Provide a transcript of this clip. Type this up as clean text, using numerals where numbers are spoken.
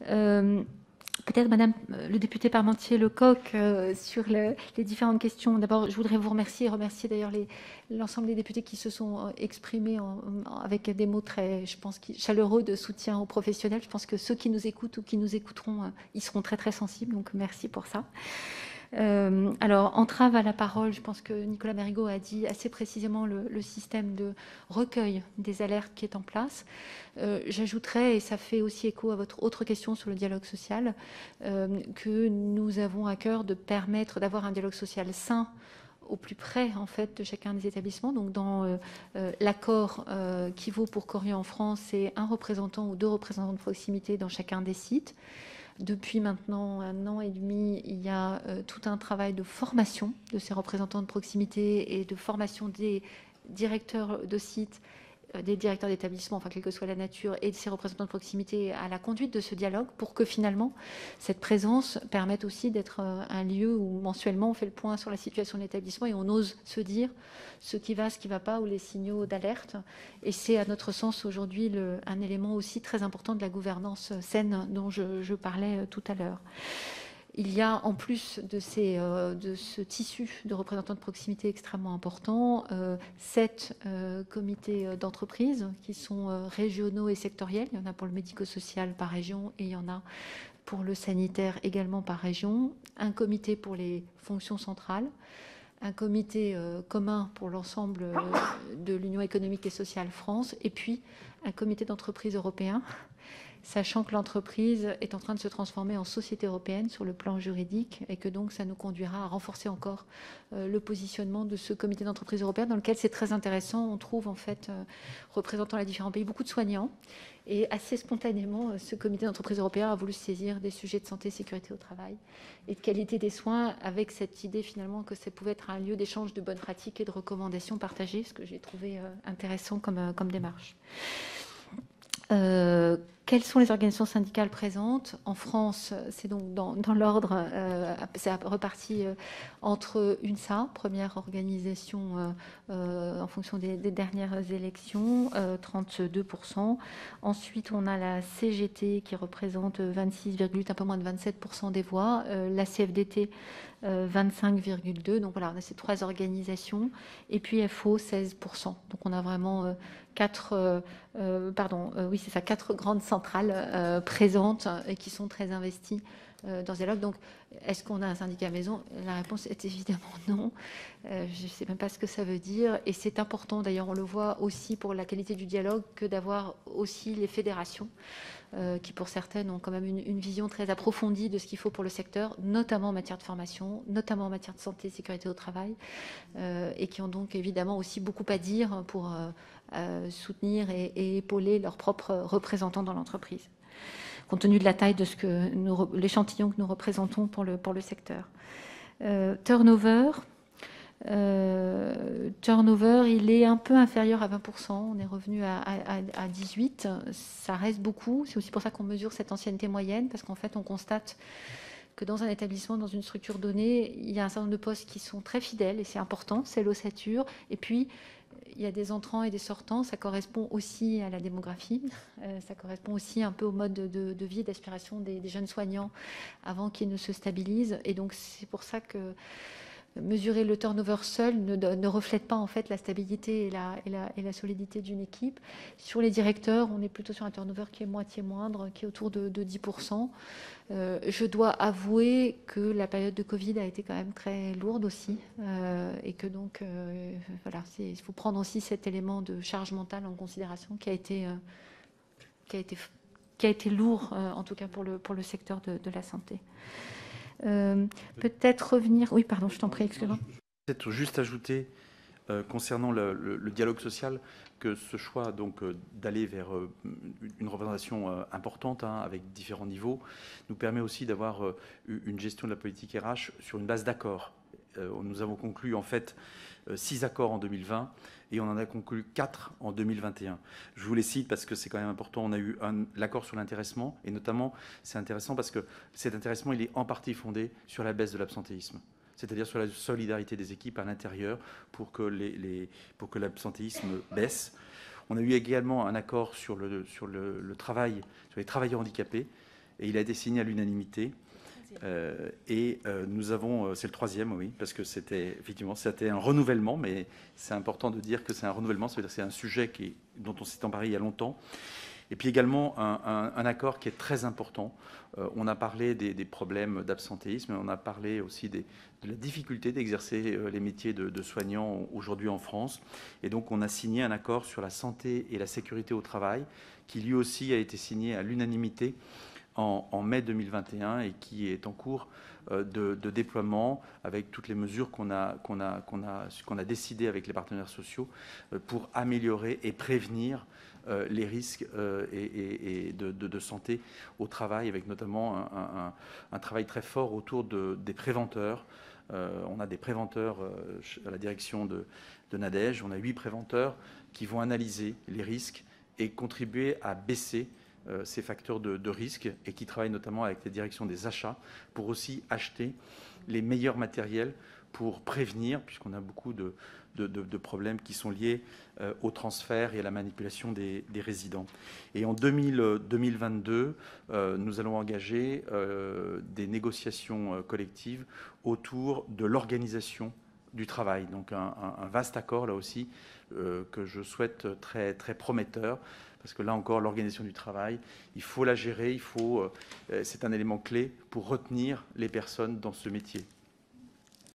Peut-être, Madame le député Parmentier-Lecocq, sur les différentes questions. D'abord, je voudrais vous remercier et remercier d'ailleurs l'ensemble des députés qui se sont exprimés avec des mots très, je pense, chaleureux de soutien aux professionnels. Je pense que ceux qui nous écoutent ou qui nous écouteront, ils seront très très sensibles. Donc, merci pour ça. Alors, entrave à la parole, je pense que Nicolas Mérigot a dit assez précisément le système de recueil des alertes qui est en place. J'ajouterais, et ça fait aussi écho à votre autre question sur le dialogue social, que nous avons à cœur de permettre d'avoir un dialogue social sain au plus près en fait de chacun des établissements. Donc dans l'accord qui vaut pour Corian en France, c'est un représentant ou deux représentants de proximité dans chacun des sites. Depuis maintenant 1 an et demi, il y a tout un travail de formation de ces représentants de proximité et de formation des directeurs de sites, des directeurs d'établissement, enfin quelle que soit la nature, et de ces représentants de proximité à la conduite de ce dialogue pour que finalement cette présence permette aussi d'être un lieu où mensuellement on fait le point sur la situation de l'établissement et on ose se dire ce qui va, ce qui ne va pas, ou les signaux d'alerte. Et c'est à notre sens aujourd'hui un élément aussi très important de la gouvernance saine dont je parlais tout à l'heure. Il y a en plus de ce tissu de représentants de proximité extrêmement important, 7 comités d'entreprise qui sont régionaux et sectoriels. Il y en a pour le médico-social par région et il y en a pour le sanitaire également par région. Un comité pour les fonctions centrales, un comité commun pour l'ensemble de l'Union économique et sociale France, et puis un comité d'entreprise européen, sachant que l'entreprise est en train de se transformer en société européenne sur le plan juridique et que donc ça nous conduira à renforcer encore le positionnement de ce comité d'entreprise européen dans lequel c'est très intéressant. On trouve en fait, représentant les différents pays, beaucoup de soignants et assez spontanément, ce comité d'entreprise européen a voulu se saisir des sujets de santé et sécurité au travail et de qualité des soins avec cette idée finalement que ça pouvait être un lieu d'échange de bonnes pratiques et de recommandations partagées, ce que j'ai trouvé intéressant comme démarche. Quelles sont les organisations syndicales présentes en France? C'est donc dans l'ordre, c'est reparti entre UNSA, première organisation en fonction des dernières élections, 32%. Ensuite, on a la CGT qui représente 26,8, un peu moins de 27% des voix, la CFDT 25,2%. Donc voilà, on a ces 3 organisations. Et puis FO, 16%. Donc on a vraiment 4 grandes centrales présentes et qui sont très investies dans ce dialogue. Donc, est-ce qu'on a un syndicat maison? La réponse est évidemment non. Je ne sais même pas ce que ça veut dire. Et c'est important, d'ailleurs, on le voit aussi pour la qualité du dialogue, que d'avoir aussi les fédérations qui, pour certaines, ont quand même une vision très approfondie de ce qu'il faut pour le secteur, notamment en matière de formation, notamment en matière de santé et sécurité au travail, et qui ont donc évidemment aussi beaucoup à dire pour soutenir et épauler leurs propres représentants dans l'entreprise, compte tenu de la taille de l'échantillon que nous représentons pour le secteur. Turnover, il est un peu inférieur à 20%. On est revenu à 18%. Ça reste beaucoup. C'est aussi pour ça qu'on mesure cette ancienneté moyenne, parce qu'en fait, on constate que dans un établissement, dans une structure donnée, il y a un certain nombre de postes qui sont très fidèles, et c'est important, c'est l'ossature. Et puis, il y a des entrants et des sortants, ça correspond aussi à la démographie, ça correspond aussi un peu au mode de vie et d'aspiration des jeunes soignants avant qu'ils ne se stabilisent. Et donc, c'est pour ça que mesurer le turnover seul ne reflète pas en fait la stabilité et la solidité d'une équipe. Sur les directeurs, on est plutôt sur un turnover qui est moitié moindre, qui est autour de 10%. Je dois avouer que la période de Covid a été quand même très lourde aussi, et que donc voilà, il faut prendre aussi cet élément de charge mentale en considération qui a été lourd, en tout cas pour le secteur de la santé. Peut-être revenir... Oui, pardon, je t'en prie, excuse-moi. Peut-être juste ajouter, concernant le dialogue social, que ce choix donc d'aller vers une représentation importante avec différents niveaux nous permet aussi d'avoir une gestion de la politique RH sur une base d'accords. Nous avons conclu en fait 6 accords en 2020 et on en a conclu 4 en 2021. Je vous les cite parce que c'est quand même important. On a eu l'accord sur l'intéressement et notamment c'est intéressant parce que cet intéressement il est en partie fondé sur la baisse de l'absentéisme, c'est-à-dire sur la solidarité des équipes à l'intérieur pour que l'absentéisme baisse. On a eu également un accord sur le travail, sur les travailleurs handicapés, et il a été signé à l'unanimité. Nous avons, c'est le troisième, oui, parce que c'était un renouvellement, mais c'est important de dire que c'est un renouvellement, c'est-à-dire que c'est un sujet dont on s'est emparé il y a longtemps. Et puis également un accord qui est très important. On a parlé des problèmes d'absentéisme, on a parlé aussi de la difficulté d'exercer les métiers de soignants aujourd'hui en France. Et donc on a signé un accord sur la santé et la sécurité au travail, qui lui aussi a été signé à l'unanimité en mai 2021 et qui est en cours de déploiement avec toutes les mesures qu'on a décidées avec les partenaires sociaux pour améliorer et prévenir les risques de santé au travail, avec notamment un travail très fort autour des préventeurs. On a des préventeurs à la direction de Nadège, on a 8 préventeurs qui vont analyser les risques et contribuer à baisser ces facteurs de risque, et qui travaillent notamment avec les directions des achats pour aussi acheter les meilleurs matériels pour prévenir, puisqu'on a beaucoup de problèmes qui sont liés au transfert et à la manipulation des résidents. Et en 2022, nous allons engager des négociations collectives autour de l'organisation du travail. Donc un vaste accord là aussi que je souhaite très, très prometteur, parce que là encore, l'organisation du travail, il faut la gérer, c'est un élément clé pour retenir les personnes dans ce métier.